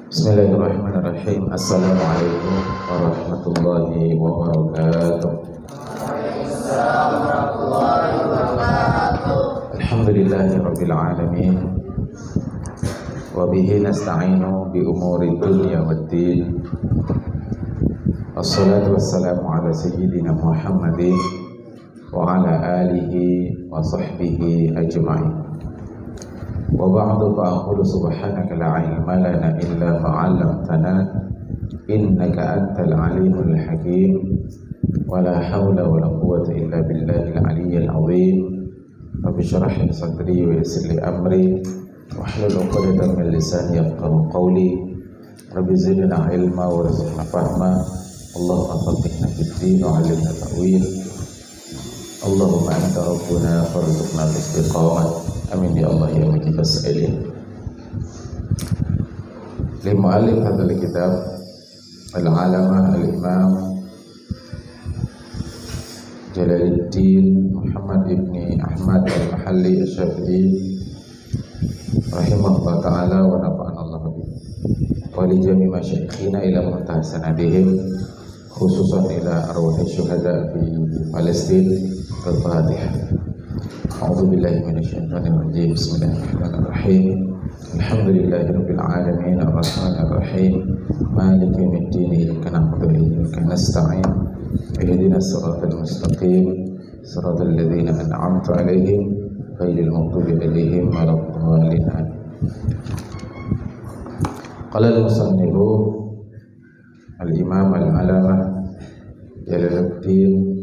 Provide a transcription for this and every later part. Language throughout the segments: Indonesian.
Bismillahirrahmanirrahim. Assalamualaikum warahmatullahi wabarakatuh. Alhamdulillahirabbil alamin. Wa bihi nasta'inu bi umuri dunya waddin. Wassalatu wassalamu ala sayyidina Muhammadin wa ala alihi wa sahbihi ajma'in. Wa ba'du fa aqulu subhanaka la ilma lana illa ma 'allamtana innaka antal alimul hakim wa la hawla wa la quwwata illa billahil aliyyil azim. Rabbi shrah li sadri wa yassir li amri wahlul 'uqdatam min lisani yafqahu qawli. Rabbi zidna ilma warzuqna fahma. Allahumma faqihna fid din wa 'allimna ta'wil. Allahumma anta rabbuna farzuqna istiqamah. Amin ya Allah ya mujib as-sa'ilin. Li mu'allif hadzal kitab al-'alamah al-imam Jalaluddin Muhammad ibn Ahmad al-Mahalli asy-Syafi'i rahimahullah ta'ala wa nafa'ana Allah bihi wa li jami' masyayikhina ila muntaha sanadihim khususan ila arwahi syuhada fi Palestin. Al-Fatihah. A'udzu billahi minasyaitonir rajim. Bismillahirrahmanirrahim. Alhamdulillahirabbil alamin arrahmanir rahim maliki yaumiddin iyyaka na'budu wa iyyaka nasta'in ihdinas siratal mustaqim siratal ladzina an'amta 'alaihim ghairil maghdubi 'alaihim waladdallin. Qala al-musannifu al-imam al-'alamah Jalaluddin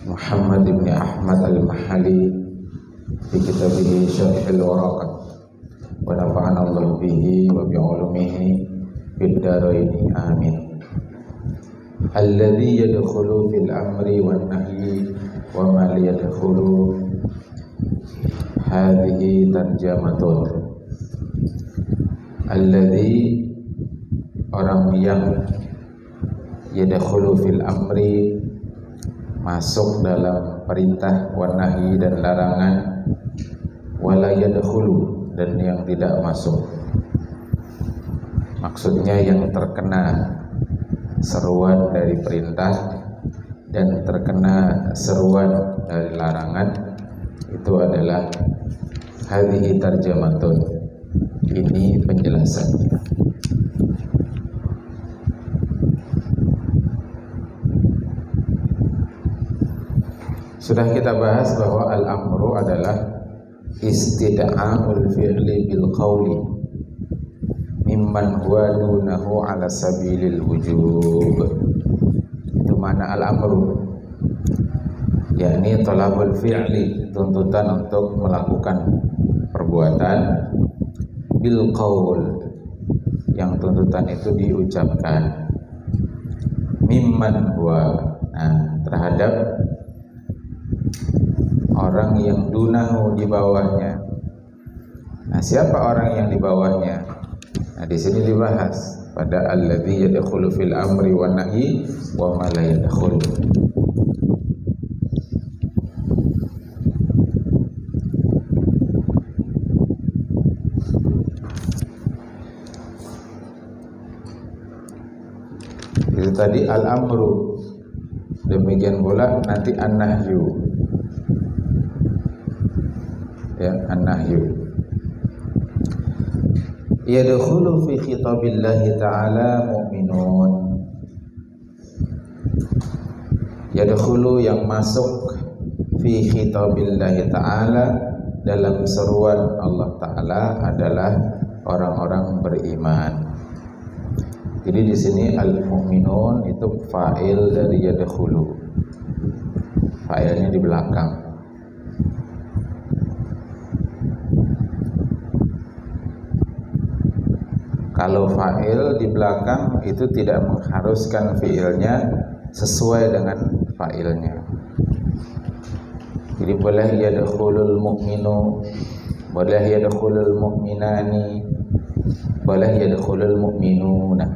Muhammad ibn Ahmad al-Mahalli fi kitabih Syarh al-Waraqat wa nafa'ana Allah bihi wa bi'ulumihi fid dharain amin. Alladhi yadkhulu fil amri wan nahyi wa ma la yadkhulu hadhihi tarjamatun. Alladhi, orang yang yadkhulu fil amri, masuk dalam perintah, wanahi dan larangan, wala yadkhulu, dan yang tidak masuk. Maksudnya yang terkena seruan dari perintah dan terkena seruan dari larangan itu adalah hadhihi tarjamatun. Ini penjelasannya. Sudah kita bahas bahwa al-amru adalah istida'a'ul fi'li bil qawli mimman huwa dunahu ala sabilil wujub. Itu mana al-amru, yakni talabul fi'li, tuntutan untuk melakukan perbuatan, bil qawl, yang tuntutan itu diucapkan, mimman huwa, terhadap orang yang dunahu, di bawahnya. Nah, siapa orang yang di bawahnya? Nah, di sini dibahas pada alladzi yadkhulu fil amri wan nahyi wa ma la yadkhulu. Itu tadi al-amru. Demikian pula nanti an-nahyu. Ya, an-nahyu yadkhulu fi khitabillahi ta'ala mu'minun. Yadkhulu, yang masuk, fi khitabillahi ta'ala, dalam seruan Allah Ta'ala adalah orang-orang beriman. Jadi di sini al-mu'minun itu fa'il dari yadkhulu, fa'ilnya di belakang. Kalau fa'il di belakang itu tidak mengharuskan fi'ilnya sesuai dengan fa'ilnya. Jadi boleh yadkhulul mu'minu, boleh yadkhulul mu'minani, boleh yadkhulul mu'minuna.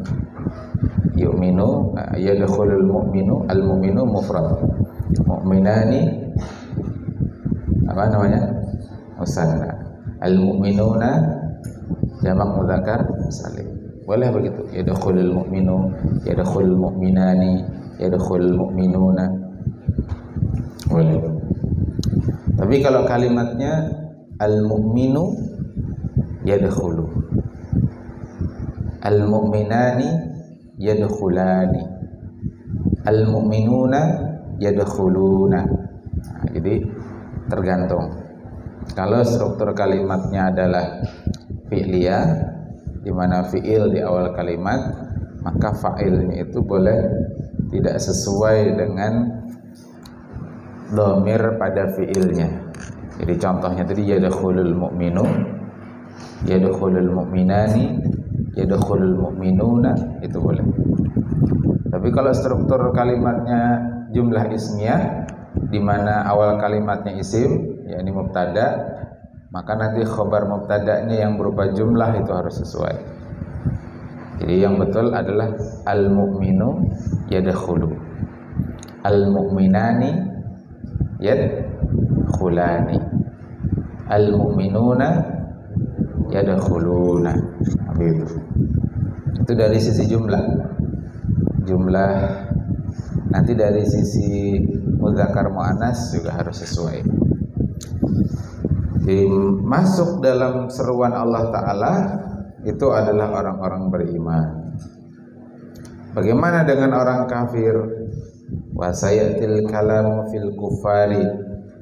Yu'minu, yadkhulul mu'minu, al-mu'minu mufrad. Mu'minani apa namanya? Musanna. Al-mu'minuna jamak mudzakar salim. Boleh begitu. Yadkhulul mu'minu, yadkhulul mu'minani, yadkhulul mu'minuna. Boleh. Tapi kalau kalimatnya al-mu'minu yadkhulu, al-mu'minani yadkhulani, al-mu'minuna yadkhuluna. Nah, jadi tergantung. Kalau struktur kalimatnya adalah fi'liyah, di mana fi'il di awal kalimat, maka fa'ilnya itu boleh tidak sesuai dengan dhamir pada fi'ilnya. Jadi contohnya tadi yadkhulul mu'minu, yadkhulul mu'minani, yadkhulul mu'minuna, itu boleh. Tapi kalau struktur kalimatnya jumlah ismiyah, di mana awal kalimatnya isim, yakni mubtada, maka nanti khabar mubtada'nya yang berupa jumlah itu harus sesuai. Jadi yang betul adalah al-mu'minu yadkhulu, al-mu'minani yadkhulani, al-mu'minuna yadkhuluna. Itu dari sisi jumlah. Nanti dari sisi mudzakar muannas juga harus sesuai. Jadi masuk dalam seruan Allah Ta'ala itu adalah orang-orang beriman. Bagaimana dengan orang kafir? Wa sayatil kalamu fil kufari,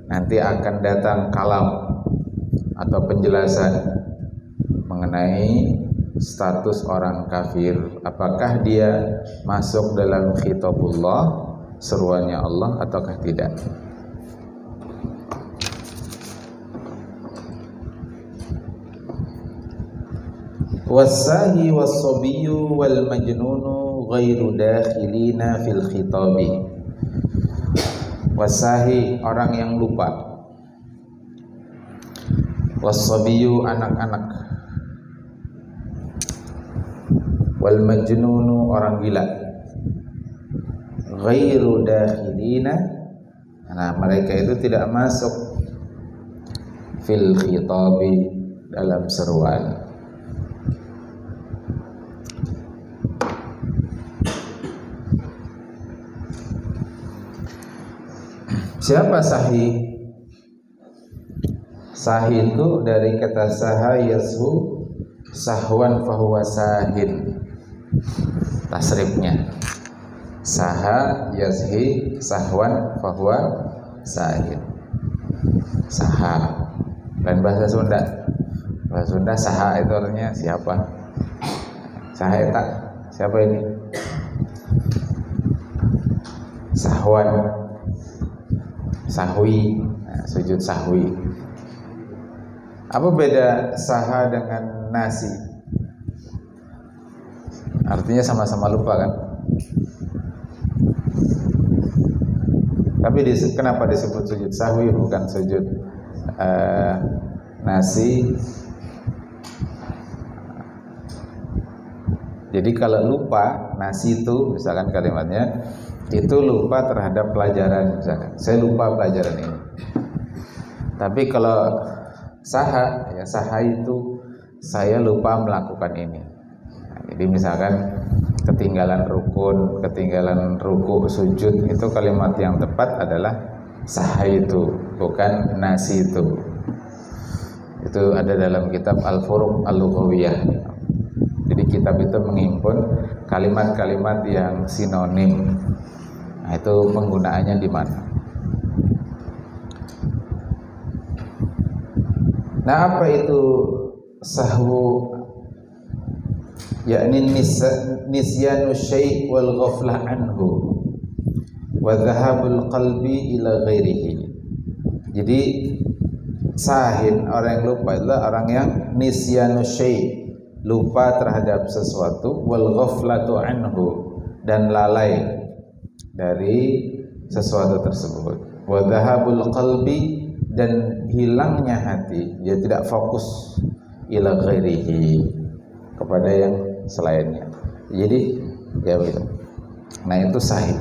nanti akan datang kalam atau penjelasan mengenai status orang kafir. Apakah dia masuk dalam khitabullah, seruannya Allah, ataukah tidak? Wasahi wassobiyyu wal majnunu ghairu dakhilina fil khitabi. Wasahi, orang yang lupa. Wassobiyyu, anak-anak. Wal majnunu, orang gila. Ghairu dakhilina, nah mereka itu tidak masuk fil khitabi, dalam seruan. Siapa sahi? Sahi itu dari kata saha yashu, sahwan fahuwa sahin. Tasrifnya saha yashi sahwan fahuwa sahin. Saha. Dan bahasa Sunda. Bahasa Sunda saha itu artinya siapa? Saha eta, siapa ini? Sahwan, sahwi, nah, sujud sahwi. Apa beda saha dengan nasi? Artinya sama-sama lupa kan? Tapi kenapa disebut sujud sahwi bukan sujud nasi? Jadi kalau lupa, nasi itu misalkan kalimatnya itu lupa terhadap pelajaran, misalkan saya lupa pelajaran ini. Tapi kalau saha, ya saha itu saya lupa melakukan ini. Nah, jadi misalkan ketinggalan rukun, ketinggalan ruku, sujud, itu kalimat yang tepat adalah saha itu, bukan nasi itu. Itu ada dalam kitab Al-Furuq Al-Lughawiyah. Jadi kitab itu menghimpun kalimat-kalimat yang sinonim. Nah, itu penggunaannya di mana? Nah, apa itu sahwu? Yakni nisyanu syai' wal ghaflah anhu wa dhahabul qalbi ila ghairihi. Jadi sahin, orang yang lupa adalah orang yang nisyanu syai', lupa terhadap sesuatu, wal ghaflatu anhu, dan lalai dari sesuatu tersebut, wa dhahabul qalbi, dan hilangnya hati, dia tidak fokus, ila ghairihi, kepada yang selainnya. Jadi ya begitu. Nah, itu sahih.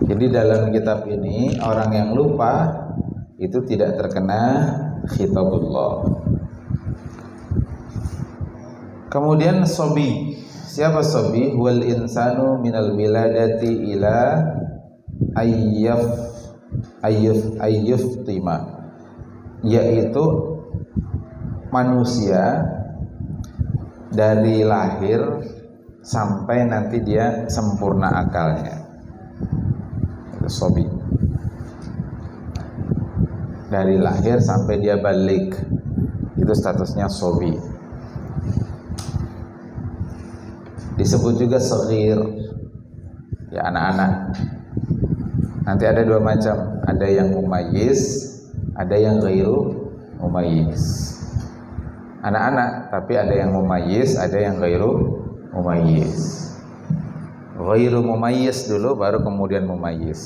Jadi dalam kitab ini orang yang lupa itu tidak terkena khitabullah. Kemudian sobi. Siapa sobi? Wal insanu minal wiladati ila ayyuftima, yaitu manusia dari lahir sampai nanti dia sempurna akalnya. Itu sobi. Dari lahir sampai dia balik, itu statusnya sobi. Disebut juga saghir, ya anak-anak. Nanti ada dua macam, ada yang mumayyiz, ada yang ghairu mumayyiz. Anak-anak, tapi ada yang mumayyiz, ada yang ghairu mumayyiz. Ghairu mumayyiz dulu, baru kemudian mumayyiz.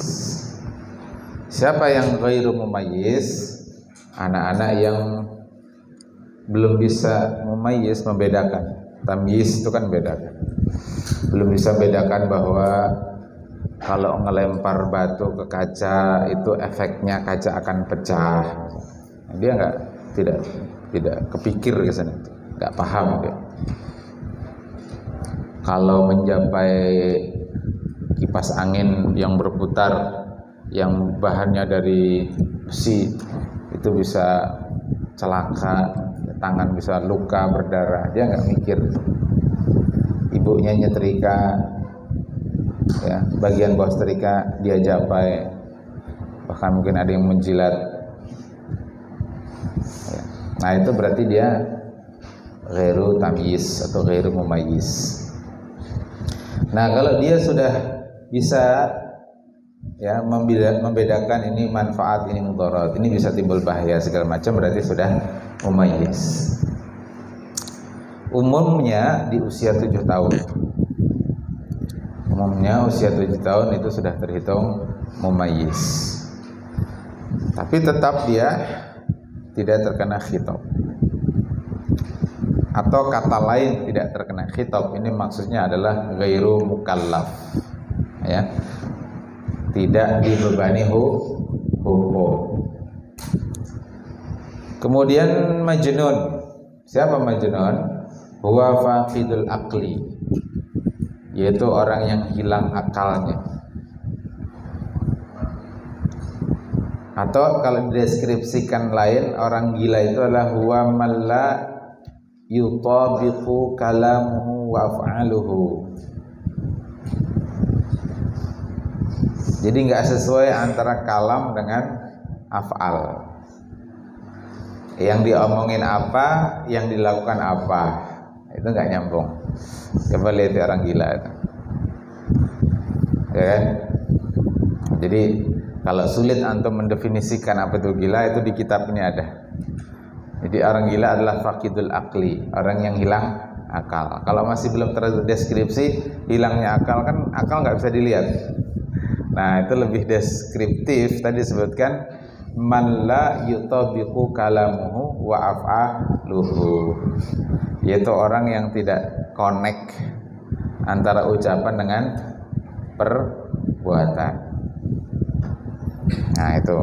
Siapa yang ghairu mumayyiz? Anak-anak yang belum bisa mumayyiz, membedakan. Tamyiz itu kan bedakan. Belum bisa bedakan bahwa kalau ngelempar batu ke kaca itu efeknya kaca akan pecah. Dia tidak kepikir ke sana, nggak paham dia. Kalau mencapai kipas angin yang berputar, yang bahannya dari besi, itu bisa celaka, tangan bisa luka berdarah. Dia nggak mikir. Ibunya nyetrika, ya, bagian bawah setrika dia japai, bahkan mungkin ada yang menjilat, ya. Nah itu berarti dia ghairu tamyiz atau ghairu mumayyiz. Nah kalau dia sudah bisa, ya, membedakan ini manfaat, ini mudarat, ini bisa timbul bahaya segala macam, berarti sudah mumayyiz. Umumnya di usia 7 tahun. Umumnya usia 7 tahun itu sudah terhitung mumayyiz. Tapi tetap dia tidak terkena khitab. Atau kata lain tidak terkena khitab, ini maksudnya adalah ghairu mukallaf, ya. Tidak dibebani hukum. Kemudian majnun. Siapa majnun? Huwa faqidul aqli, yaitu orang yang hilang akalnya. Atau kalau dideskripsikan lain, orang gila itu adalah huwa man la yutabiqu kalamuhu wa af'aluhu. Jadi nggak sesuai antara kalam dengan af'al. Yang diomongin apa, yang dilakukan apa, itu nggak nyambung. Coba lihat orang gila itu, ya kan? Jadi kalau sulit antum mendefinisikan apa itu gila, itu di kitab ini ada. Jadi orang gila adalah faqidul aqli, orang yang hilang akal. Kalau masih belum terdeskripsi hilangnya akal, kan akal nggak bisa dilihat. Nah itu lebih deskriptif. Tadi disebutkan man la yutabiqu kalamuhu wa af'aluhu, yaitu orang yang tidak connect antara ucapan dengan perbuatan. Nah itu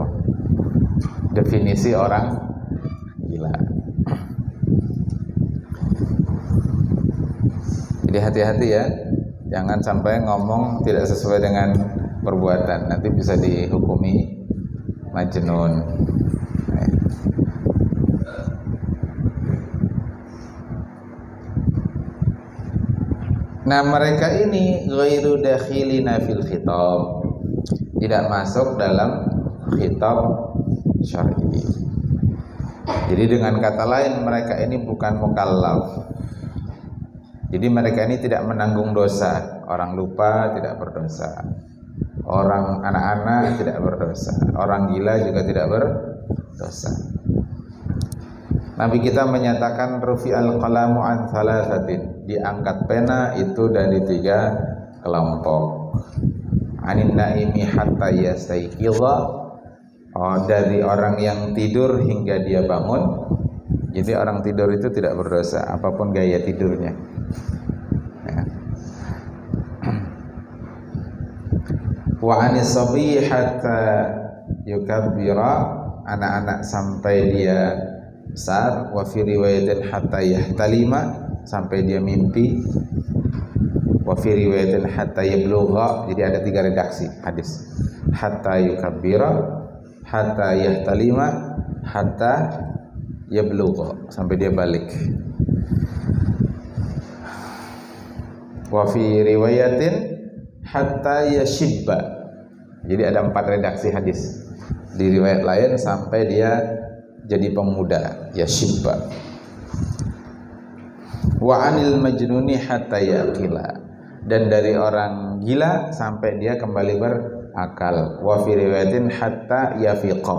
definisi orang gila. Jadi hati-hati ya, jangan sampai ngomong tidak sesuai dengan perbuatan, nanti bisa dihukumi majnun. Nah mereka ini ghairu dakhilina fil khitab, tidak masuk dalam khitab syar'i. Jadi dengan kata lain mereka ini bukan mukallaf. Jadi mereka ini tidak menanggung dosa. Orang lupa tidak berdosa, orang anak-anak tidak berdosa, orang gila juga tidak berdosa. Nabi kita menyatakan rufi'al qalamu an thalathatin, diangkat pena itu dari 3 kelompok. Anin naimi hatta yastayqidha, dari orang yang tidur hingga dia bangun. Jadi orang tidur itu tidak berdosa apapun gaya tidurnya, ya. Wa anis sabi hatta yukabbira, anak-anak sampai dia besar. Wa fi riwayatin hatta yahtalima, sampai dia mimpi. Wa fi riwayatin hatta yablugha, jadi ada 3 redaksi hadis. Hatta yukabbira, hatta yahtalima, hatta yablugha, sampai dia balik. Wa fi riwayatin hatta yashibba, jadi ada 4 redaksi hadis. Di riwayat lain sampai dia jadi pemuda, yashibba. Wa anil majnuni hatta yaqila, dan dari orang gila sampai dia kembali berakal. Wa fi riwayatin hatta yafiqa,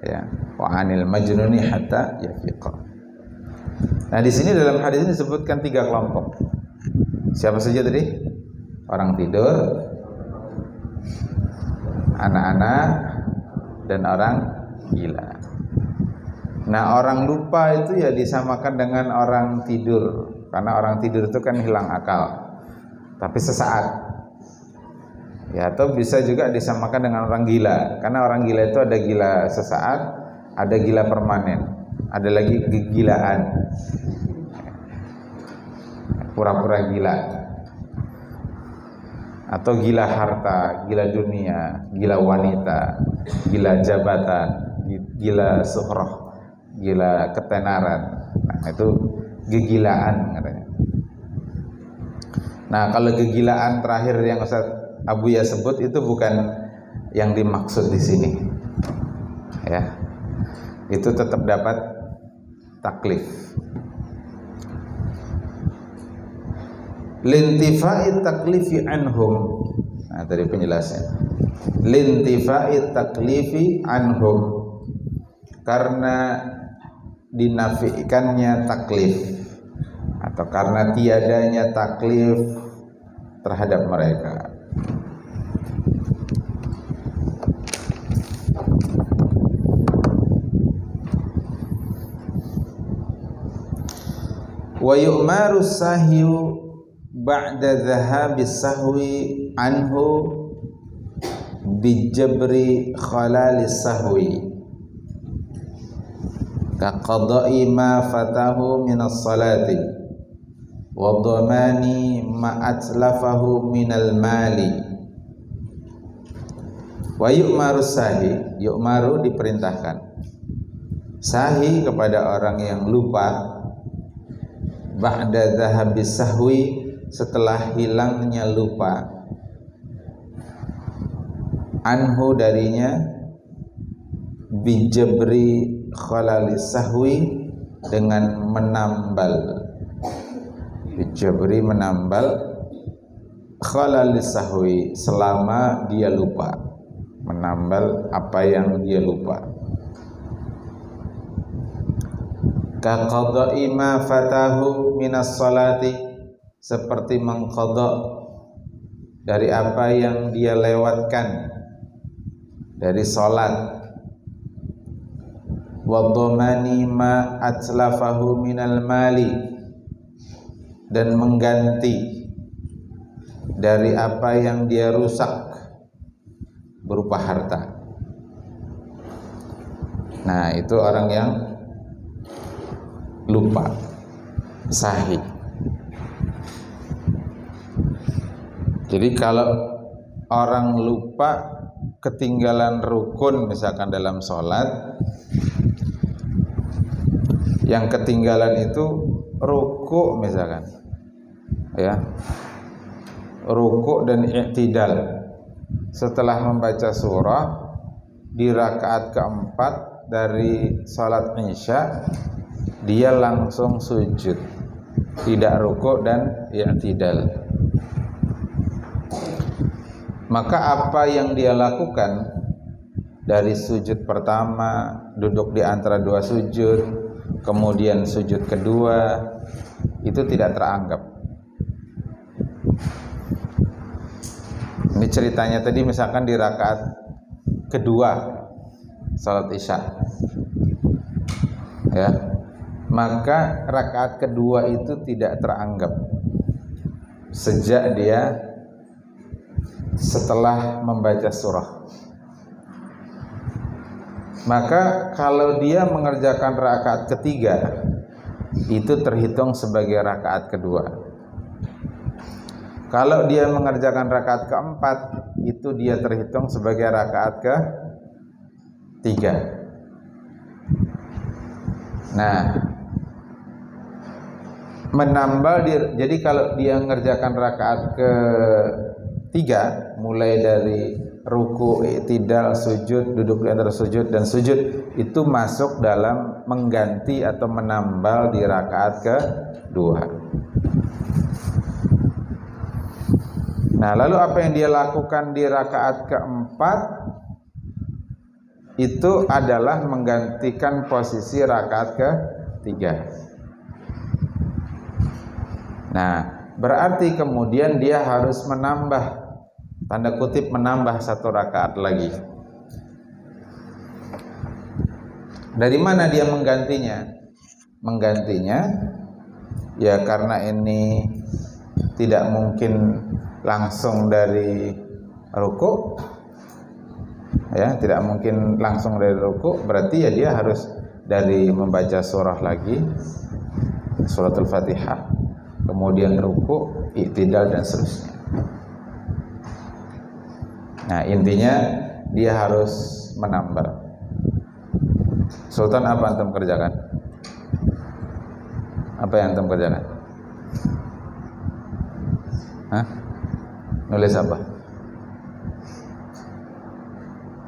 ya, wa anil majnuni hatta yafiqa. Nah, di sini dalam hadis ini disebutkan 3 kelompok. Siapa saja tadi? Orang tidur, anak-anak, dan orang gila. Nah, orang lupa itu ya disamakan dengan orang tidur, karena orang tidur itu kan hilang akal, tapi sesaat. Ya, atau bisa juga disamakan dengan orang gila, karena orang gila itu ada gila sesaat, ada gila permanen, ada lagi kegilaan, pura-pura gila, atau gila harta, gila dunia, gila wanita, gila jabatan, gila suhroh, gila ketenaran. Nah, itu kegilaan katanya. Nah, kalau kegilaan terakhir yang Ustaz Abuya sebut itu bukan yang dimaksud di sini, ya. Itu tetap dapat taklif. Lintifai taklifi anhum. Nah, tadi penjelasan. Lintifai taklifi anhum, karena dinafikannya taklif, atau karena tiadanya taklif terhadap mereka. Wa yu'maru sahyu ba'da dhahabis sahwi anhu bijabri khalalis sahwi ka qada'i ma fatahu minas salati wa dhamani ma atlafahu minal mali. Wa yu'maru sahi, yu'maru diperintahkan sahi kepada orang yang lupa, ba'da dhahabis sahwi, setelah hilangnya lupa, anhu darinya, bijabri khalalis sahwi, dengan menambal, bijabri menambal, khalalis sahwi selama dia lupa, menambal apa yang dia lupa. Ka qada'i ma fatahu minas salati, seperti mengqadha dari apa yang dia lewatkan dari salat. Wa dhamani ma atlafahu minal mali, dan mengganti dari apa yang dia rusak berupa harta. Nah, itu orang yang lupa, sahih. Jadi kalau orang lupa ketinggalan rukun misalkan dalam sholat, yang ketinggalan itu ruku misalkan, ya, ruku dan i'tidal setelah membaca surah di rakaat keempat dari sholat isya, dia langsung sujud, tidak ruku dan i'tidal. Maka apa yang dia lakukan dari sujud pertama, duduk di antara 2 sujud, kemudian sujud kedua, itu tidak teranggap. Ini ceritanya tadi misalkan di rakaat kedua salat isya, ya, maka rakaat kedua itu tidak teranggap sejak dia setelah membaca surah. Maka kalau dia mengerjakan rakaat ketiga itu terhitung sebagai rakaat kedua. Kalau dia mengerjakan rakaat keempat, itu dia terhitung sebagai rakaat ketiga. Nah, menambal jadi kalau dia mengerjakan rakaat ketiga, mulai dari ruku, i'tidal, sujud, duduk di antara sujud dan sujud, itu masuk dalam mengganti atau menambal di rakaat kedua. Nah, lalu apa yang dia lakukan di rakaat keempat itu adalah menggantikan posisi rakaat ketiga. Nah, berarti kemudian dia harus menambah, tanda kutip menambah satu rakaat lagi. Dari mana dia menggantinya? Menggantinya ya karena ini tidak mungkin langsung dari ruku, ya tidak mungkin langsung dari ruku, berarti ya dia harus dari membaca surah lagi, suratul Fatihah, kemudian ruku, i'tidal dan seterusnya. Nah, intinya dia harus menambah. Sultan, apa antum kerjakan? Apa yang antum kerjakan? Hah? Nulis apa?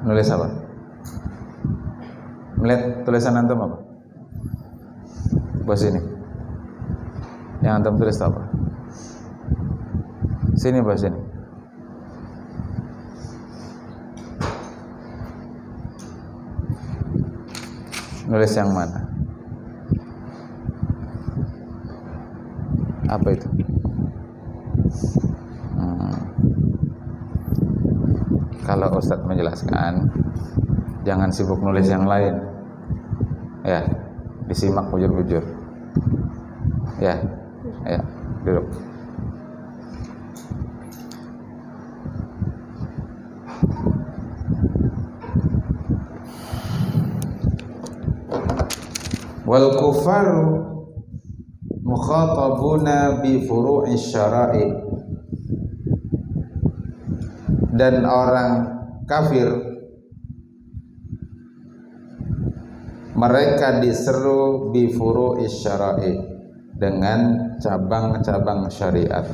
Nulis apa? Melihat tulisan antum apa? Bos ini. Yang antum tulis apa? Sini bos ini. Nulis yang mana? Apa itu? Kalau Ustadz menjelaskan, jangan sibuk nulis yang lain. Ya, disimak bujur-bujur. Ya, duduk. Wal kufaru mukhatabuna bi furu'i syara'i, dan orang kafir mereka diseru bi furu'i syara'i, dengan cabang-cabang syariat.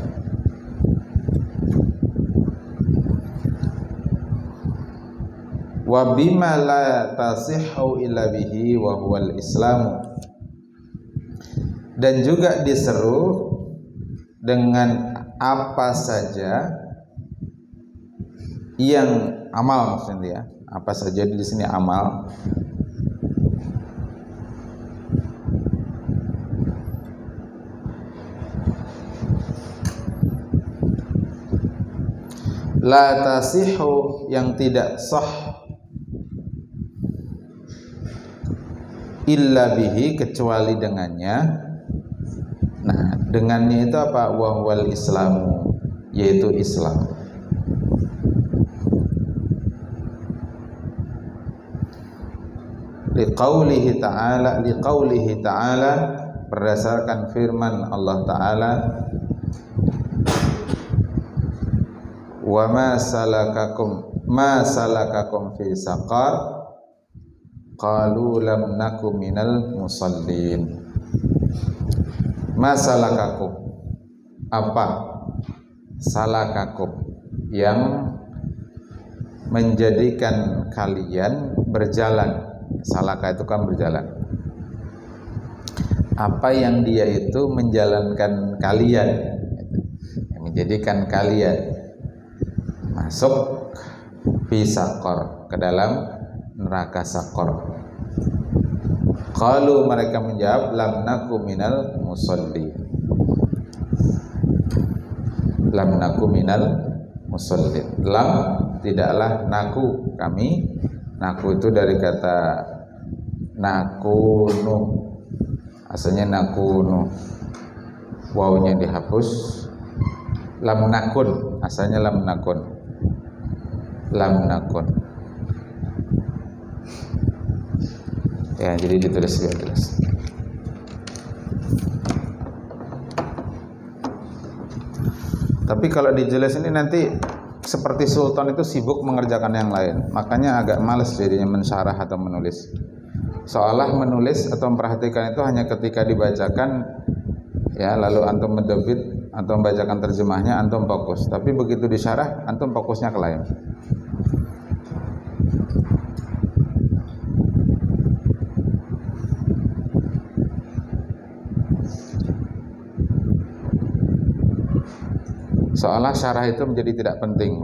Wa bima la tasihhu illa bihi wa huwal Islam, dan juga diseru dengan apa saja yang amal, maksudnya ya, apa saja di sini amal. La tasihhu, yang tidak sah, illa bihi, kecuali dengannya. Nah, dengannya itu apa? Wa huwal Islamu, yaitu Islam. Liqaulihi ta'ala, berdasarkan firman Allah Ta'ala, wa ma salakakum fi saqar qalu lam naku minal musallin. Ma salakakum, apa salakakum, yang menjadikan kalian berjalan. Salaka itu kan berjalan. Apa yang dia itu menjalankan kalian, yang menjadikan kalian masuk fi saqar, ke dalam neraka saqar. Qalu, mereka menjawab, lam naku minal musalli. Lam naku minal musalli. Lam, tidaklah, naku, kami. Naku itu dari kata nakunu, asalnya nakunu, wawunya dihapus. Lam nakun, asalnya lam nakun. Lam nakun. Ya, jadi ditulis biar jelas. Tapi kalau dijelas ini nanti seperti sultan itu sibuk mengerjakan yang lain, makanya agak males jadinya mensyarah atau menulis. Seolah menulis atau memperhatikan itu hanya ketika dibacakan, ya lalu antum mendebit atau membacakan terjemahnya, antum fokus. Tapi begitu disyarah, antum fokusnya ke lain. Seolah syarah itu menjadi tidak penting.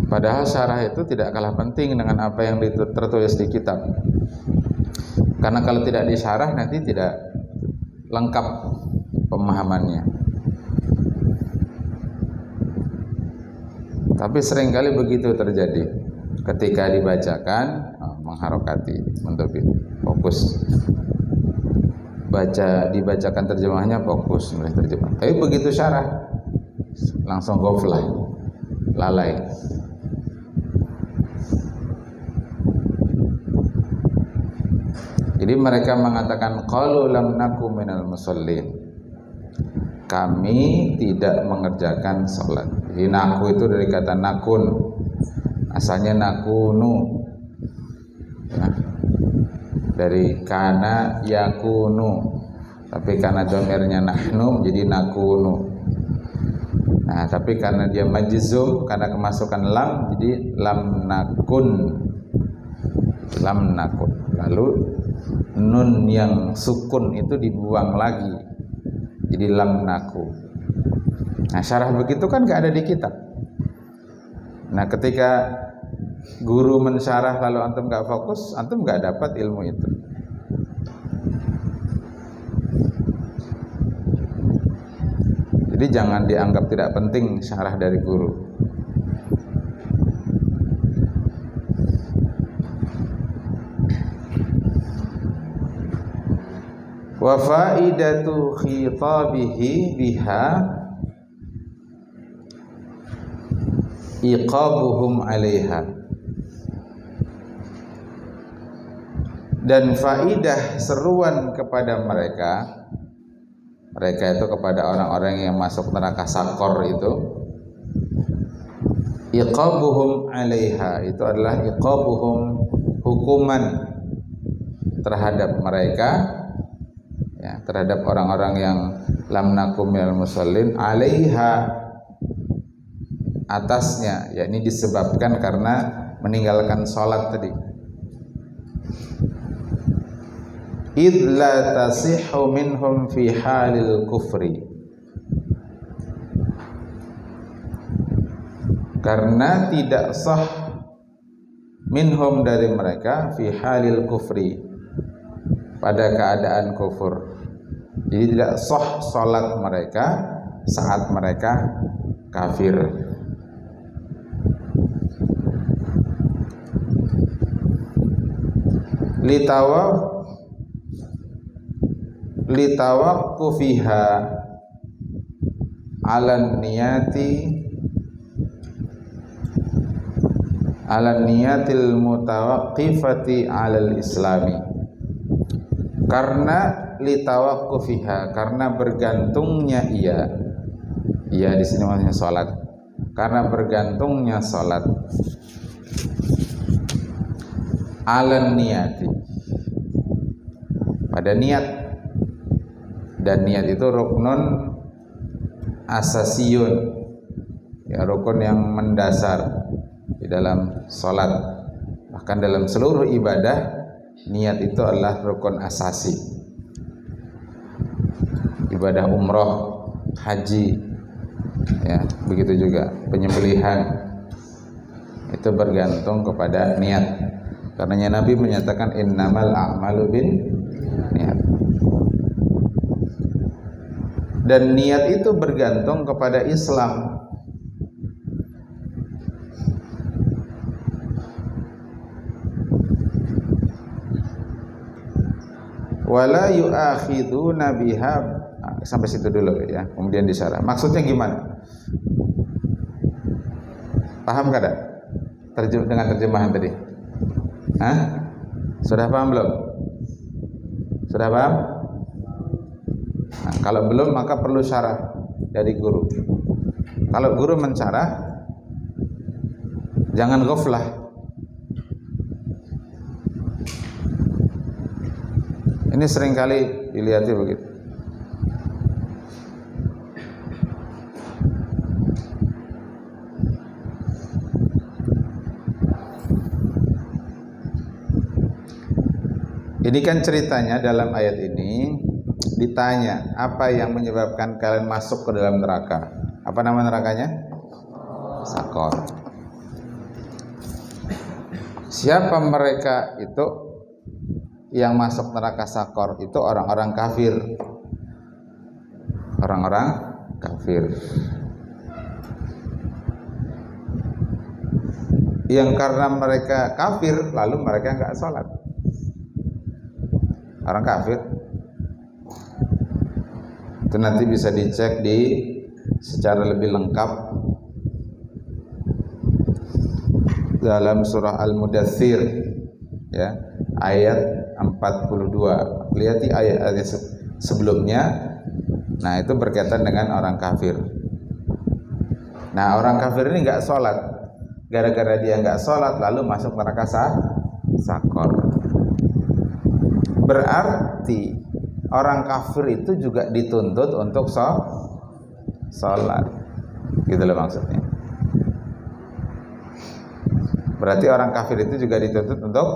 Padahal syarah itu tidak kalah penting dengan apa yang tertulis di kitab. Karena kalau tidak disyarah nanti tidak lengkap pemahamannya. Tapi seringkali begitu terjadi. Ketika dibacakan, mengharokati, mendobit, fokus. Dibacakan terjemahnya, fokus menulis terjemah. Tapi begitu syarah, langsung ghaflah, lalai. Jadi mereka mengatakan qalu lam naku minal musallin. Kami tidak mengerjakan salat. Jadi naku itu dari kata nakun. Asalnya nakunu, ya, dari kana yakunu, tapi karena domirnya nahnu jadi nakunu. Nah, tapi karena dia majzum, karena kemasukan lam, jadi lam nakun, lam nakun. Lalu nun yang sukun itu dibuang lagi, jadi lam naku. Nah, syarah begitu kan gak ada di kitab. Nah, ketika guru mensyarah lalu antum gak fokus, antum gak dapat ilmu itu. Jadi jangan dianggap tidak penting syarah dari guru. Wa faidatu khitabihi biha iqabuhum 'alaiha. Dan faidah seruan kepada mereka itu kepada orang-orang yang masuk neraka sakor itu, iqabuhum 'alaiha, itu adalah iqabuhum, hukuman terhadap mereka, ya, terhadap orang-orang yang lam nakum minal musallin, 'alaiha, atasnya, yakni disebabkan karena meninggalkan sholat tadi. Idz la tasihhu minhum fi halil kufri, karena tidak sah minhum dari mereka fi halil kufri, pada keadaan kufur. Jadi tidak sah sholat mereka saat mereka kafir. Litawaqqufiha 'alan niyatil mutawaqqifati 'alal islami. Karena litawaqqufiha, karena bergantungnya ia di sini maksudnya salat. Karena bergantungnya salat 'alan niyati, pada niat. Dan niat itu ruknun asasiyun, ya, rukun yang mendasar di dalam sholat. Bahkan dalam seluruh ibadah, niat itu adalah rukun asasi. Ibadah umroh, haji, ya, begitu juga penyembelihan, itu bergantung kepada niat. Karenanya Nabi menyatakan innamal a'malu bin niat. Dan niat itu bergantung kepada Islam. Wala yu'akhiduna biha, sampai situ dulu ya, kemudian disyarah. Maksudnya gimana? Paham kada? Dengan terjemahan tadi? Hah? Sudah paham belum? Sudah paham? Nah, kalau belum maka perlu syarah dari guru. Kalau guru mensyarah, jangan ghaflah. Ini seringkali dilihatnya begitu. Ini kan ceritanya dalam ayat ini ditanya apa yang menyebabkan kalian masuk ke dalam neraka. Apa nama nerakanya? Sakor. Siapa mereka itu yang masuk neraka Sakor? Itu orang-orang kafir. Orang-orang kafir. Yang karena mereka kafir lalu mereka enggak sholat. Orang kafir itu nanti bisa dicek secara lebih lengkap dalam surah Al-Mudaththir ya, ayat 42. Lihat di ayat sebelumnya. Nah, itu berkaitan dengan orang kafir. Nah, orang kafir ini enggak sholat. Gara-gara dia enggak sholat lalu masuk neraka Sakor. Berarti orang kafir itu juga dituntut untuk sholat, gitu loh maksudnya. Berarti orang kafir itu juga dituntut untuk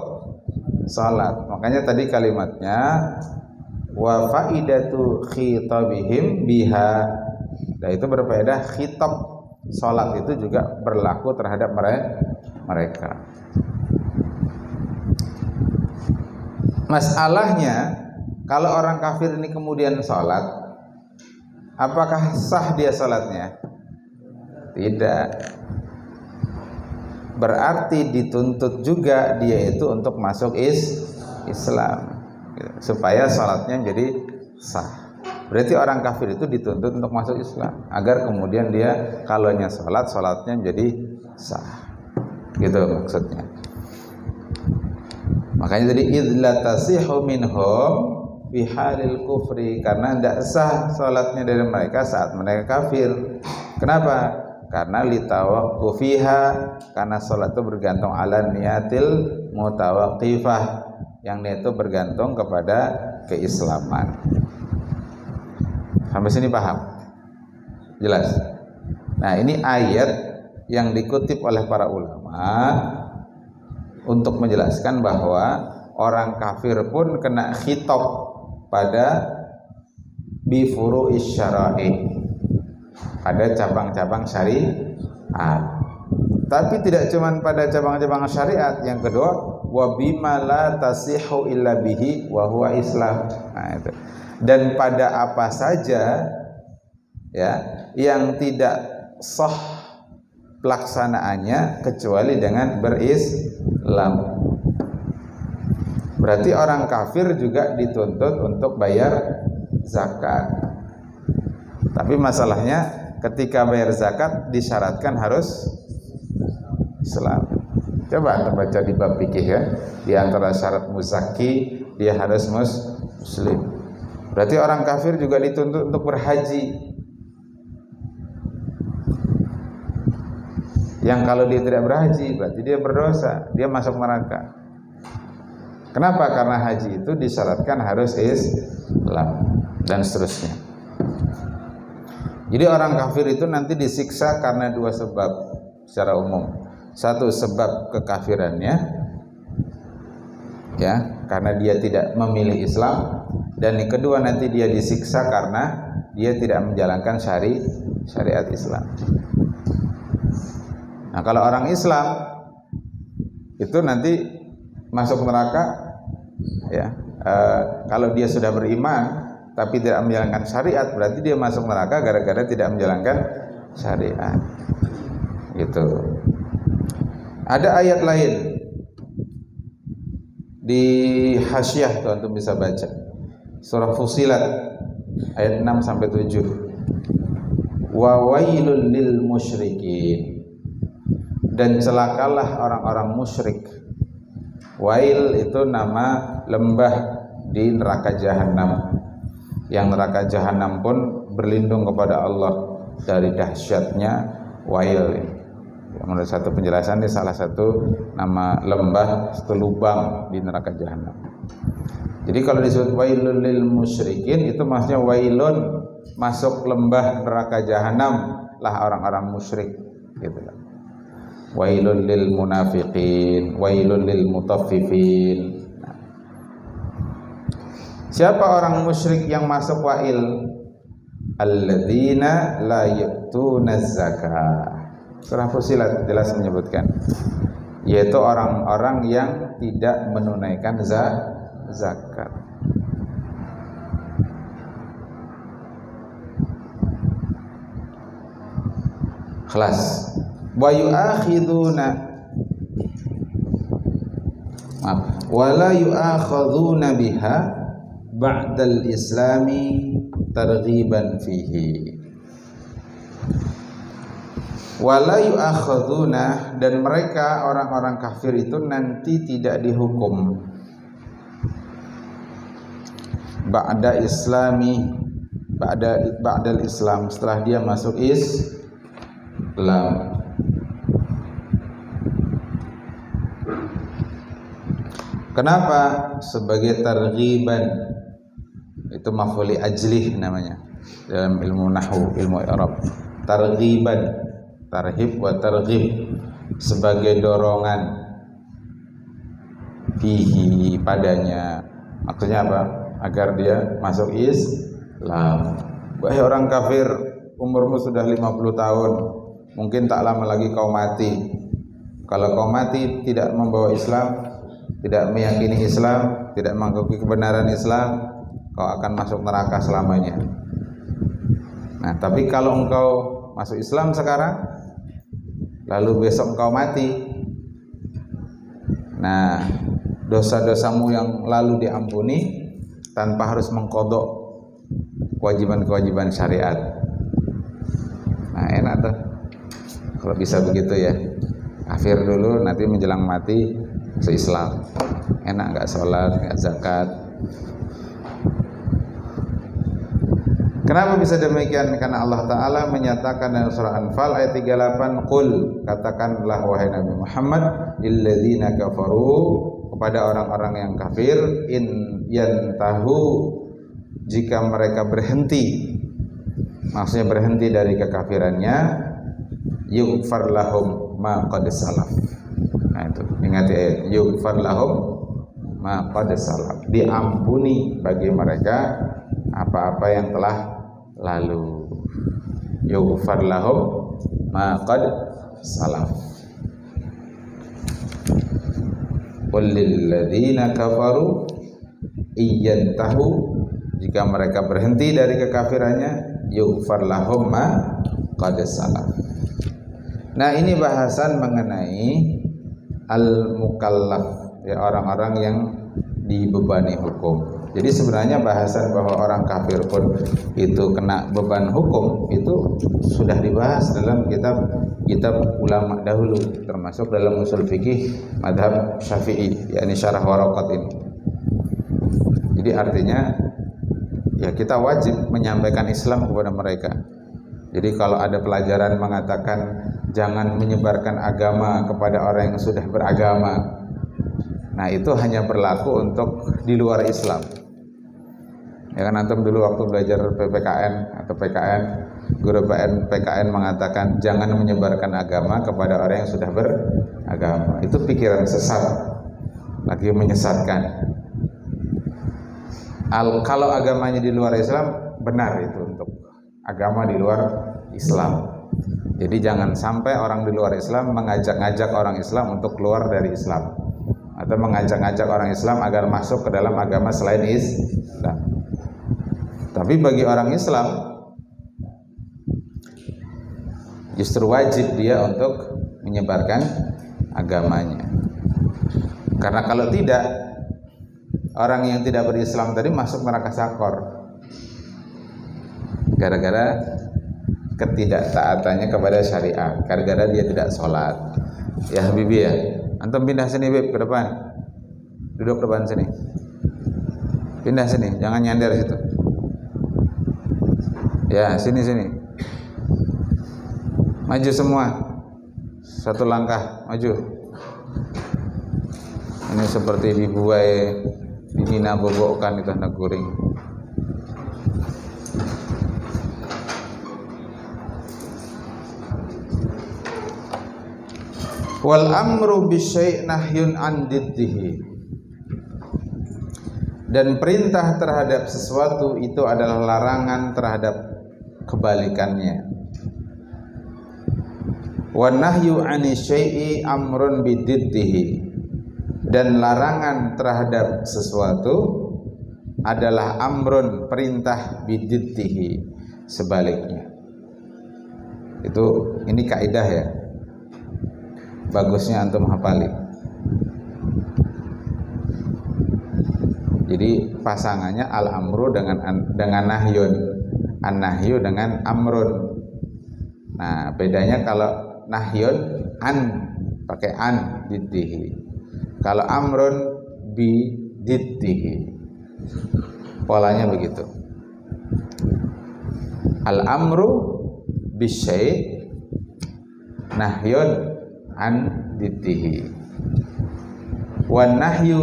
sholat. Makanya tadi kalimatnya wa faidatu khitabihim biha. Nah, itu berfaedah khitab sholat itu juga berlaku terhadap mereka. Masalahnya, kalau orang kafir ini kemudian sholat, apakah sah dia sholatnya? Tidak. Berarti dituntut juga dia itu untuk masuk Islam, supaya sholatnya menjadi sah. Berarti orang kafir itu dituntut untuk masuk Islam, agar kemudian dia kalaunya sholat, sholatnya menjadi sah. Gitu maksudnya. Makanya tadi idla tasihu minhum fi halil kufri, karena tidak sah salatnya dari mereka saat mereka kafir. Kenapa? Karena litawaqqufiha, karena salat itu bergantung ala niyatil mutawaqqifah, yang niat itu bergantung kepada keislaman. Sampai sini paham? Jelas? Nah, ini ayat yang dikutip oleh para ulama untuk menjelaskan bahwa orang kafir pun kena khitab pada bifuru'is syara'i, pada cabang-cabang syariat. Tapi tidak cuma pada cabang-cabang syariat. Yang kedua, wa bima la tasihu illa bihi wa huwa Islam. Nah, itu. Dan pada apa saja ya yang tidak sah pelaksanaannya kecuali dengan berislam. Berarti orang kafir juga dituntut untuk bayar zakat. Tapi masalahnya ketika bayar zakat disyaratkan harus Islam. Coba baca di bab fikih ya. Di antara syarat muzaki dia harus muslim. Berarti orang kafir juga dituntut untuk berhaji. Yang kalau dia tidak berhaji berarti dia berdosa, dia masuk neraka. Kenapa? Karena haji itu disyaratkan harus Islam dan seterusnya. Jadi orang kafir itu nanti disiksa karena dua sebab secara umum. Satu, sebab kekafirannya ya, karena dia tidak memilih Islam, dan yang kedua nanti dia disiksa karena dia tidak menjalankan syariat Islam. Nah, kalau orang Islam itu nanti masuk neraka ya. Kalau dia sudah beriman tapi tidak menjalankan syariat, berarti dia masuk neraka gara-gara tidak menjalankan syariat. Gitu. Ada ayat lain di Hasyiah, tuh antum bisa baca. Surah Fussilat ayat 6 sampai 7. Wa wailul lil musyrikin. dan celakalah orang-orang musyrik. Wail itu nama lembah di neraka jahanam, yang neraka jahanam pun berlindung kepada Allah dari dahsyatnya wail. Menurut satu penjelasan ini salah satu nama lembah, satu lubang di neraka jahanam. Jadi kalau disebut wailul lil musyrikin itu maksudnya wailun, masuk lembah neraka jahanam lah orang-orang musyrik gitu lah. Wailul lil munafiqin, wailul lil mutaffifin. Siapa orang musyrik yang masuk wail? Alladzina la ya'tunaz zakah. Surah Fussilat jelas menyebutkan, yaitu orang-orang yang tidak menunaikan zakat. Kelas wa yu'akhiduna wala yu'akhaduna biha ba'dal islami targhiban fihi. Wala yu'akhaduna, dan mereka orang-orang kafir itu nanti tidak dihukum ba'da islami, ba'dal islam, setelah dia masuk Islam. Kenapa? Sebagai targhiban, itu maf'ul ajlih namanya dalam ilmu nahwu, ilmu i'rab. Targhiban, tarhib wa targhib, sebagai dorongan, fihi, padanya. Maksudnya apa? Agar dia masuk Islam. Wahai orang kafir, umurmu sudah 50 tahun, mungkin tak lama lagi kau mati. Kalau kau mati tidak membawa Islam, tidak meyakini Islam, tidak mengakui kebenaran Islam, kau akan masuk neraka selamanya. Nah, tapi kalau engkau masuk Islam sekarang, lalu besok engkau mati, nah dosa-dosamu yang lalu diampuni tanpa harus mengkodok kewajiban-kewajiban syariat. Nah, enak tuh kalau bisa begitu ya. Kafir dulu, nanti menjelang mati masuk Islam. Enak, nggak sholat, nggak zakat. Kenapa bisa demikian? Karena Allah Ta'ala menyatakan dalam surah Anfal ayat 38, Qul, katakanlah wahai Nabi Muhammad, lilladzina kafaru, kepada orang-orang yang kafir, in yantahu, jika mereka berhenti, maksudnya berhenti dari kekafirannya, yughfar lahum ma qad salaf. Nah itu, ingat ya, yughfar lahum ma qad salaf, diampuni bagi mereka apa-apa yang telah lalu. Yughfar lahum ma qad salaf. Qul lil ladzina kafaru iyantahu, jika mereka berhenti dari kekafirannya, yughfar lahum ma qad salaf. Nah, ini bahasan mengenai al-mukallaf, ya, orang-orang yang dibebani hukum. Jadi sebenarnya bahasan bahwa orang kafir pun itu kena beban hukum itu sudah dibahas dalam kitab ulama dahulu, termasuk dalam usul fikih madhab Syafi'i, yakni syarah Waraqat ini. Jadi artinya ya kita wajib menyampaikan Islam kepada mereka. Jadi kalau ada pelajaran mengatakan jangan menyebarkan agama kepada orang yang sudah beragama, nah itu hanya berlaku untuk di luar Islam. Ya kan, antum dulu waktu belajar PPKN atau PKN, guru PKN mengatakan jangan menyebarkan agama kepada orang yang sudah beragama. Itu pikiran sesat, lagi menyesatkan. Kalau agamanya di luar Islam, benar itu untuk agama di luar Islam. Jadi jangan sampai orang di luar Islam mengajak-ngajak orang Islam untuk keluar dari Islam, atau mengajak-ngajak orang Islam agar masuk ke dalam agama selain Islam. Tapi bagi orang Islam justru wajib dia untuk menyebarkan agamanya. Karena kalau tidak, orang yang tidak berislam tadi masuk neraka sakor gara-gara ketidaktaatannya kepada syariat, gara-gara dia tidak sholat, Ya Habibi ya. Antum pindah sini Bib, ke depan. Duduk depan sini. Pindah sini, jangan nyender situ. Ya, sini. Maju semua. Satu langkah, maju. Ini seperti dibuai di Mina bobokan itu anak guring. Wal amru bisyai' nahyun an diddihi. Dan perintah terhadap sesuatu itu adalah larangan terhadap kebalikannya. Wan nahyu 'ani syai'i amrun bididdihi. Dan larangan terhadap sesuatu adalah amrun, perintah, bididdihi, sebaliknya. Itu ini kaidah ya. Bagusnya antum hafali. Jadi pasangannya al-amru dengan nahyun, an-nahyu dengan amrun. Nah, bedanya kalau nahyun an pakai an diddihi. Kalau amrun bi diddihi. Polanya begitu. Al-amru bisyai' nahyun an diddihi. Wan nahyu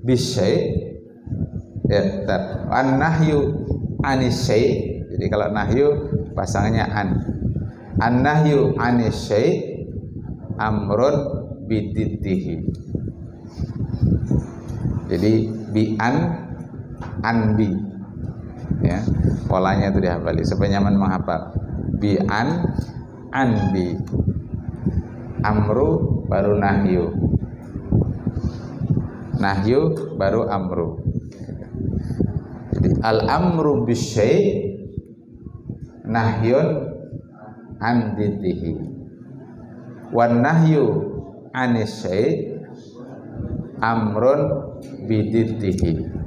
bisyai' ya, an nahyu anisyai'. Jadi kalau nahyu pasangannya an. An nahyu anisyai' amrun bididdihi. Jadi bi an bi. Ya, polanya itu dihafali supaya nyaman menghafal. Bi an bi. Amru baru nahyu. Nahyu baru amru. Jadi al-amru bisyai' nahyun an diddihi. Wan nahyu anisyai' amrun bididdihi.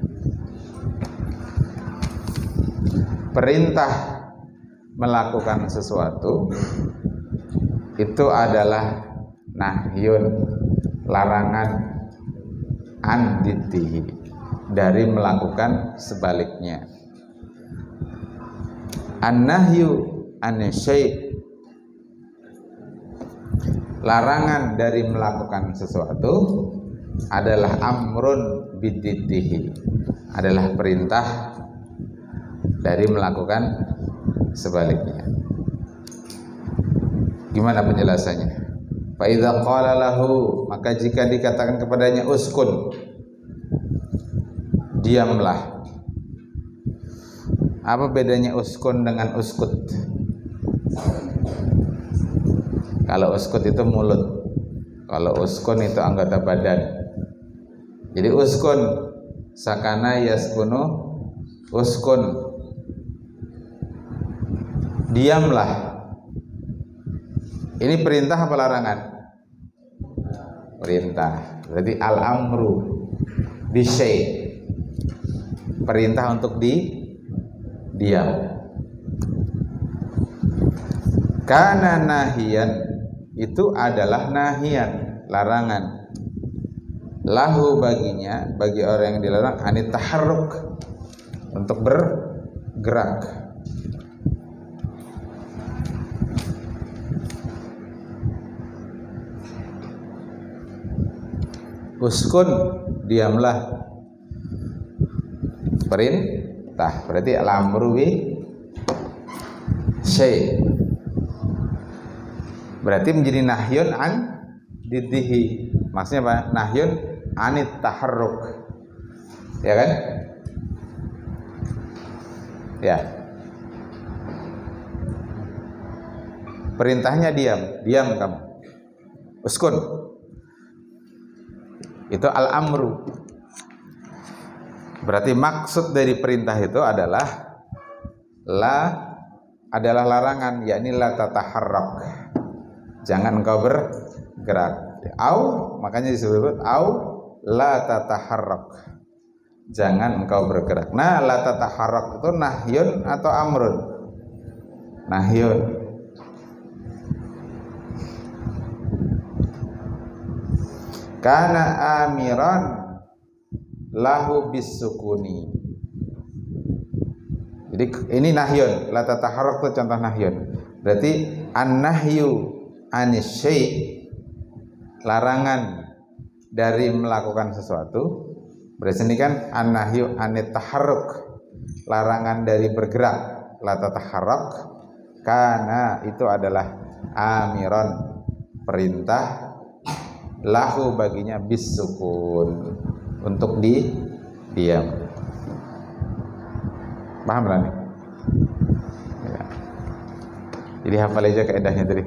Perintah melakukan sesuatu itu adalah nahyun, larangan, an diddihi, dari melakukan sebaliknya. An-nahyu anisyai', larangan dari melakukan sesuatu adalah amrun bididdihi, adalah perintah dari melakukan sebaliknya. Gimana penjelasannya? Fa idza qala lahu, maka jika dikatakan kepadanya uskun, diamlah. Apa bedanya uskun dengan uskut? Kalau uskut itu mulut, kalau uskun itu anggota badan. Jadi uskun, sakana yaskunu uskun, diamlah. Ini perintah apa larangan? Perintah. Berarti al-amru bisyai', perintah untuk diam. Kana nahiyan, itu adalah nahiyan, larangan. Lahu baginya, bagi orang yang dilarang, anit taharruk, untuk bergerak. Uskun, diamlah, perintah. Berarti al-amru bi syai', berarti menjadi nahyun an diddihi. Maksudnya apa? Nahyun anit taharruk, ya kan? Ya, perintahnya diam kamu. Uskun, itu al-amru. Berarti maksud dari perintah itu adalah adalah larangan, yakni la tataharrak, jangan engkau bergerak. Au, makanya disebut au la tataharrak, jangan engkau bergerak. Nah, la tataharrak itu nahyun atau amrun? Nahyun. kana amiran lahu bisukuni. Jadi ini nahyun, la tataharrak itu contoh nahyun. Berarti an-nahyu anis syai', larangan dari melakukan sesuatu. Berarti ini kan an-nahyu anit taharruk, larangan dari bergerak, la tataharrak, karena itu adalah amiron, perintah, lahu baginya bisukun, untuk diam. Paham lah nih? Ya. Jadi hafal aja kaidahnya tadi.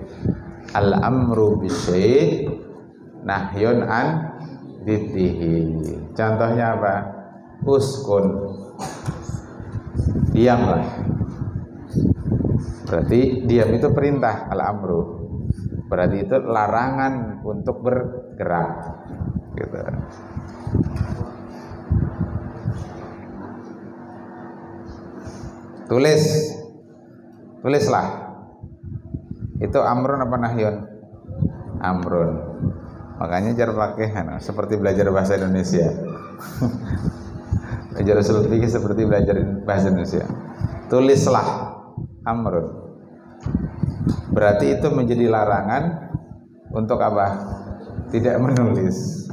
Al-amru bisyai' nahyun an diddihi. Contohnya apa? Uskun, diamlah. Berarti diam itu perintah, al-amru. Berarti itu larangan untuk bergerak. Gitu. Tulislah. Itu amrun apa nahyun? Amrun. Makanya cara pakai seperti belajar bahasa Indonesia. Belajar usul fikih seperti belajar bahasa Indonesia. Tulislah, amrun. Berarti itu menjadi larangan untuk apa? Tidak menulis.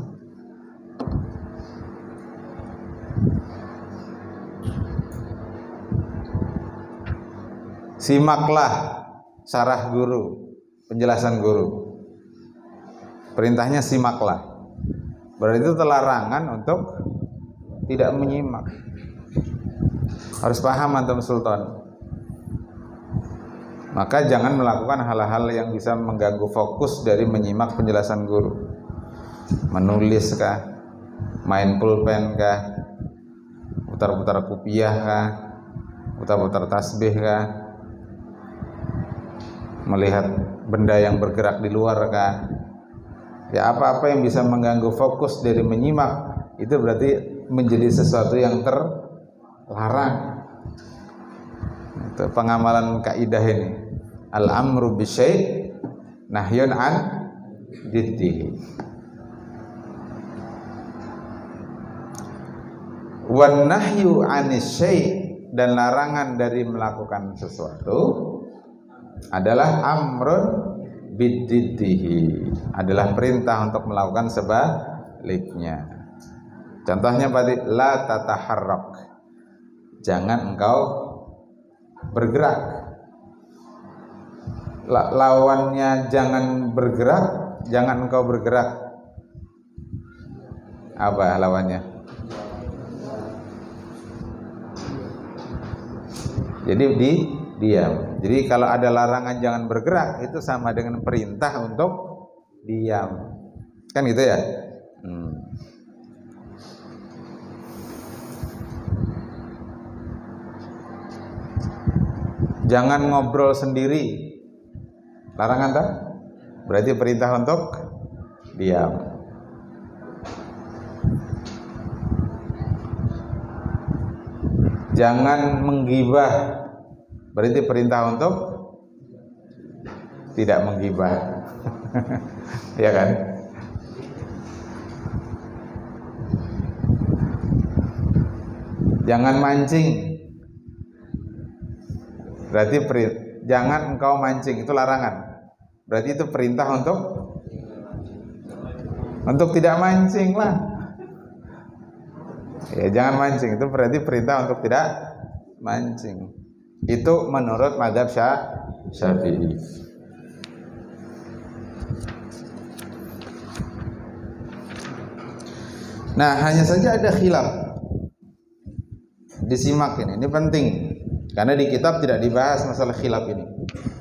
Simaklah syarah guru, penjelasan guru. Perintahnya simaklah. Berarti itu larangan untuk tidak menyimak. Harus paham antum Sultan. Maka jangan melakukan hal-hal yang bisa mengganggu fokus dari menyimak penjelasan guru. Menulis kah? Main pulpen kah? Putar-putar kupiah kah? Putar-putar tasbih kah? Melihat benda yang bergerak di luar kah? Ya apa-apa yang bisa mengganggu fokus dari menyimak, itu berarti menjadi sesuatu yang terlarang. Itu pengamalan kaidah ini. Al-amru bisyai' nahyun an diddihi. Wan nahyu anis syai', dan larangan dari melakukan sesuatu adalah amrun bididdihi, adalah perintah untuk melakukan sebaliknya. Contohnya tadi la tataharrak, jangan engkau bergerak. Lawannya jangan bergerak, jangan engkau bergerak. Apa lawannya? Jadi diam. Jadi kalau ada larangan jangan bergerak, itu sama dengan perintah untuk diam. Kan gitu ya? Jangan ngobrol sendiri. Larangan tak? Berarti perintah untuk diam. Jangan menggibah. Berarti perintah untuk tidak menggibah. Ya kan? Jangan mancing. Berarti jangan engkau mancing, itu larangan. Berarti itu perintah untuk tidak mancing lah. Ya, jangan mancing, itu berarti perintah untuk tidak mancing. Itu menurut mazhab Syafi'i. Nah, hanya saja ada khilaf. Disimak ini penting. Karena di kitab tidak dibahas masalah khilaf ini.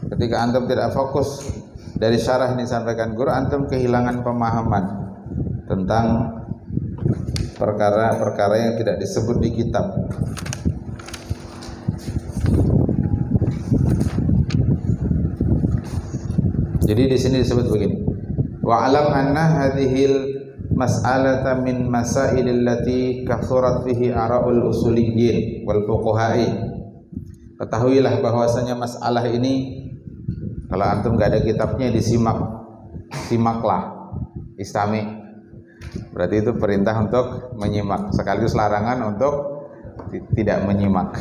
Ketika antum tidak fokus dari syarah yang disampaikan guru, antum kehilangan pemahaman tentang perkara-perkara yang tidak disebut di kitab. Jadi di sini disebut begini. Wa alam anna hadhil mas'alata min masailil lati kathurat fihi ara'ul usuliyyin wal fuqaha'i. Ketahuilah bahwasanya masalah ini, kalau antum enggak ada kitabnya, simaklah, istami. Berarti itu perintah untuk menyimak, sekaligus larangan untuk tidak menyimak.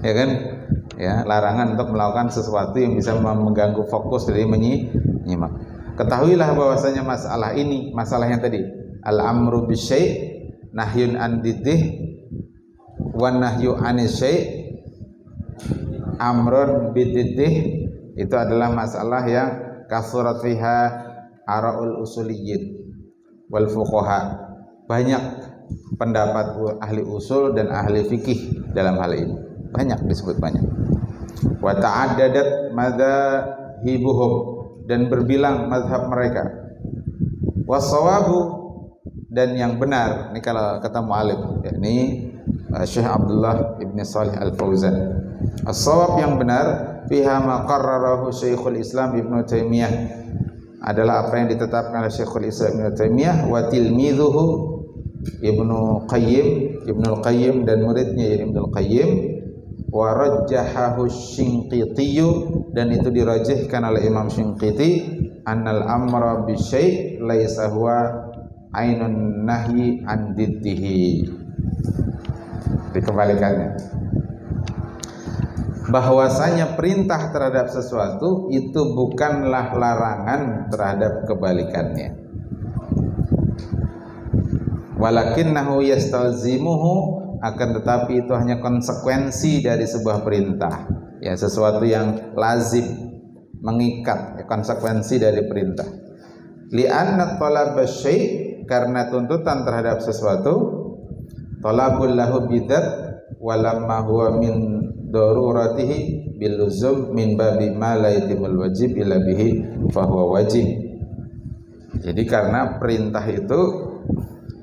Ya kan? Ya, larangan untuk melakukan sesuatu yang bisa mengganggu fokus dari menyimak. Ketahuilah bahwasanya masalah ini, masalah yang tadi, al-amru bisyai' nahyun an diddih wa nahyu anis syai' amrun bididdih, itu adalah masalah yang kasurat fiha araul usuliyyin wal fuqaha. Banyak pendapat ahli usul dan ahli fikih dalam hal ini. Banyak, disebut banyak. Wa ta'addadat madzahibuhum, dan berbilang mazhab mereka. Wassawabu, dan yang benar, ini kalau ketemu alim, yakni Syekh Abdullah Ibn Salih Al-Fauzan. As-shawab, yang benar, fiha ma qarrarahu Syekhul Islam Ibnu Taimiyah, adalah apa yang ditetapkan oleh Syekhul Islam Ibnu Taimiyah wa tilmidhuhu Ibnu Qayyim dan muridnya Ibnu Qayyim, wa rajjahahu Shinqiti, dan itu dirajihkan oleh Imam Shinqiti, annal amra bisyai' laisa huwa ainun nahyi an diddihi. Dikembalikannya, bahwasanya perintah terhadap sesuatu itu bukanlah larangan terhadap kebalikannya. Walakinnahu yastalzimuhu, akan tetapi itu hanya konsekuensi dari sebuah perintah, ya, sesuatu yang lazim, mengikat, ya, konsekuensi dari perintah. Li'anna talaba syai', karena tuntutan terhadap sesuatu, talabul lahu bidzat walamma huwa min daruratihi bil luzum min babi ma la yatimul wajib illa bihi fa huwa wajib. Jadi karena perintah itu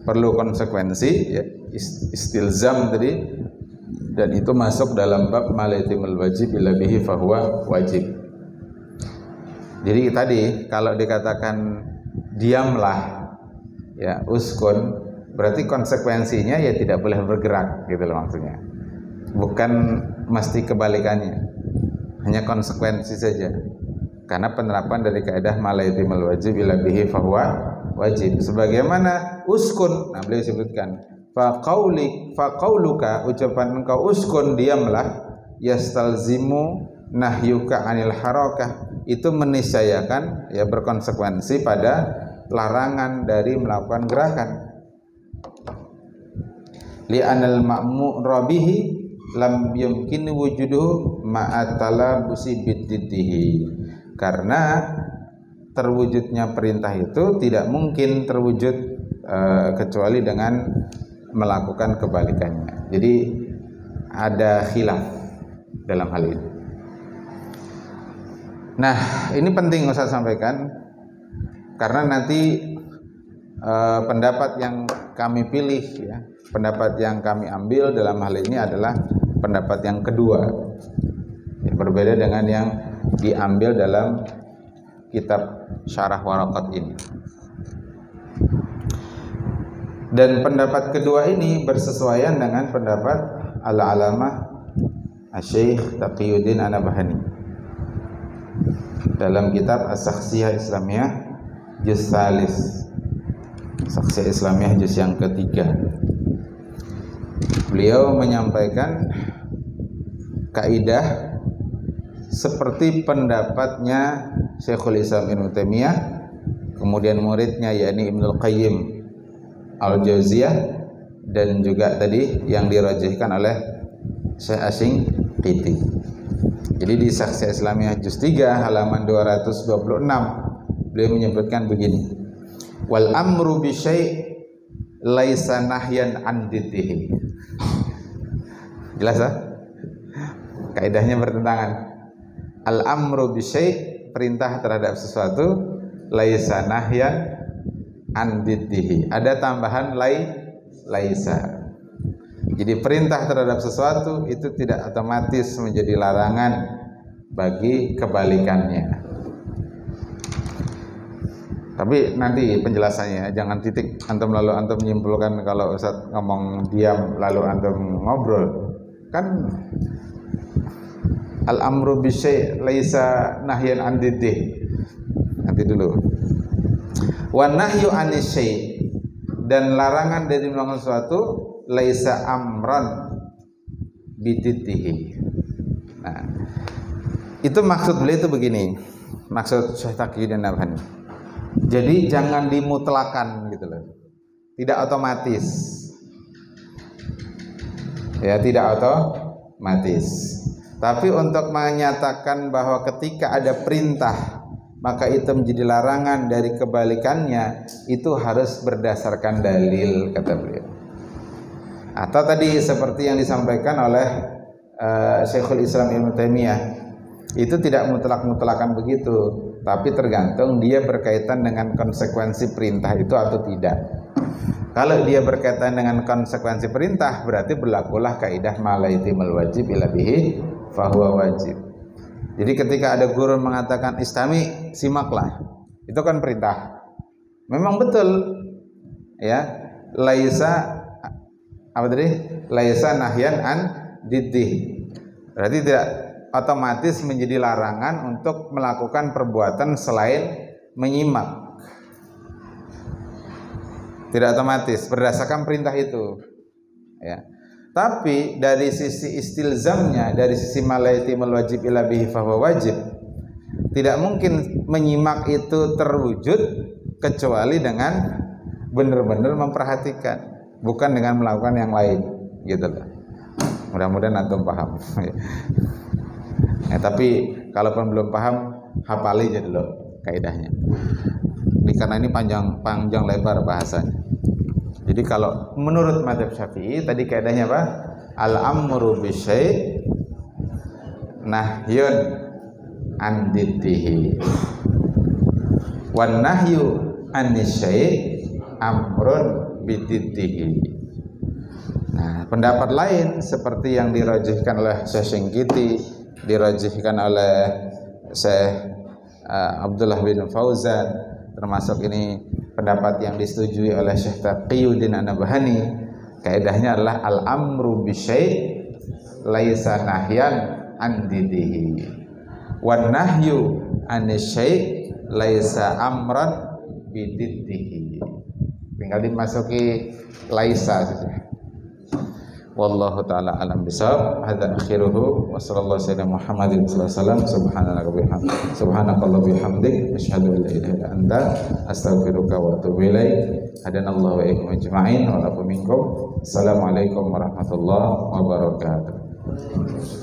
perlu konsekuensi, ya, istilzam tadi, dan itu masuk dalam bab ma la yatimul wajib illa bihi fa huwa wajib. Jadi tadi kalau dikatakan diamlah, ya, uskun, berarti konsekuensinya ya tidak boleh bergerak, gitu loh maksudnya. Bukan mesti kebalikannya, hanya konsekuensi saja. Karena penerapan dari kaidah ma la yatimul wajib illa bihi fa huwa wajib. Sebagaimana uskun, nah beliau sebutkan fa qauluka, ucapan engkau uskun, diamlah, yastalzimu nahyuka anil harakah, itu meniscayakan, ya, berkonsekuensi pada larangan dari melakukan gerakan. Li anal ma'mur bihi lam yumkin wujuduhu ma'atalabusi biddihi, karena terwujudnya perintah itu tidak mungkin terwujud kecuali dengan melakukan kebalikannya. Jadi ada khilaf dalam hal ini. Nah, ini penting Ustaz sampaikan, karena nanti pendapat yang kami pilih, ya, pendapat yang kami ambil dalam hal ini adalah pendapat yang kedua, yang berbeda dengan yang diambil dalam kitab Syarah Waraqat ini. Dan pendapat kedua ini bersesuaian dengan pendapat Al-Alamah Asy-Syaikh Taqiyuddin An-Nabhani dalam kitab As-Saksiyah Islamiyah juz salis, Saksiyah Islamiyah juz yang ketiga. Beliau menyampaikan kaidah seperti pendapatnya Syekhul Islam Ibnu Taimiyah, kemudian muridnya yakni Ibnu Qayyim Al-Jauziyah, dan juga tadi yang dirajihkan oleh Syekh Asy-Shinqiti. Jadi di Saksiyah Islamiyah juz 3 halaman 226 beliau menyebutkan begini: wal amru bi syai' laisa nahyan an diddihi. Jelas, ah? Kaidahnya bertentangan. Al amru bi syai', perintah terhadap sesuatu, laisa nahyan an diddihi, ada tambahan laisa. Jadi perintah terhadap sesuatu itu tidak otomatis menjadi larangan bagi kebalikannya. Tapi nanti penjelasannya, jangan titik antum lalu antum menyimpulkan kalau Ustaz ngomong diam lalu antum ngobrol. Kan al-amru bisyai' laisa nahyan an diddih. Nanti dulu. Wa nahyu anis syai', dan larangan dari melakukan sesuatu laisa amran bididdihi. Nah, itu maksud beliau itu begini. Maksud Syekh Taqiyuddin Nabhani. Jadi jangan dimutlakan gitu loh. Tidak otomatis. Ya, tidak otomatis. Tapi untuk menyatakan bahwa ketika ada perintah maka itu menjadi larangan, dari kebalikannya itu harus berdasarkan dalil, kata beliau. Atau tadi seperti yang disampaikan oleh Syekhul Islam Ibnu Taimiyah, itu tidak mutlak-mutlakan begitu, tapi tergantung dia berkaitan dengan konsekuensi perintah itu atau tidak. Kalau dia berkaitan dengan konsekuensi perintah, berarti berlakulah kaidah malaitimul wajib ila bihi fahuwa wajib. Jadi ketika ada guru mengatakan istami, simaklah, itu kan perintah. Memang betul, ya. Laisa apa tadi? Laisa nahyan an diddih. Berarti tidak otomatis menjadi larangan untuk melakukan perbuatan selain menyimak. Tidak otomatis berdasarkan perintah itu, ya. Tapi dari sisi istilzamnya, dari sisi malaitimul wajib ila bihi fahuwa wajib, tidak mungkin menyimak itu terwujud kecuali dengan benar-benar memperhatikan, bukan dengan melakukan yang lain, gitu loh. Mudah-mudahan antum paham. Ya, tapi kalaupun belum paham, hafali aja dulu kaidahnya. Karena ini panjang lebar bahasanya. Jadi kalau menurut mazhab Syafi'i tadi kaidahnya apa? Al-amru bisyai' nahyun an diddihi. Wan nahyu anisyai' amrun bididdihi. Nah, pendapat lain seperti yang dirajihkan oleh Syekh Syengkiti, dirajihkan oleh Syekh Abdullah bin Fauzan, termasuk ini pendapat yang disetujui oleh Syekh Taqiyuddin Nabhani, kaidahnya adalah al-amru bisyai' laisa nahyan an diddihi wan nahyu anisyai' laisa amran bididdihi. Tinggal dimasuki laisa saja. Wallahu taala alam bisawab. Hadza akhiruhu wa sallallahu alaihi Muhammadin sallallahu alaihi wasallam. Subhanakallah bihamdik asyhadu an la ilaha illa anta astaghfiruka wa atubu ilaik. Hadanallahu wa iyyakum ajma'in wa lakum minkum. Assalamualaikum warahmatullahi wabarakatuh.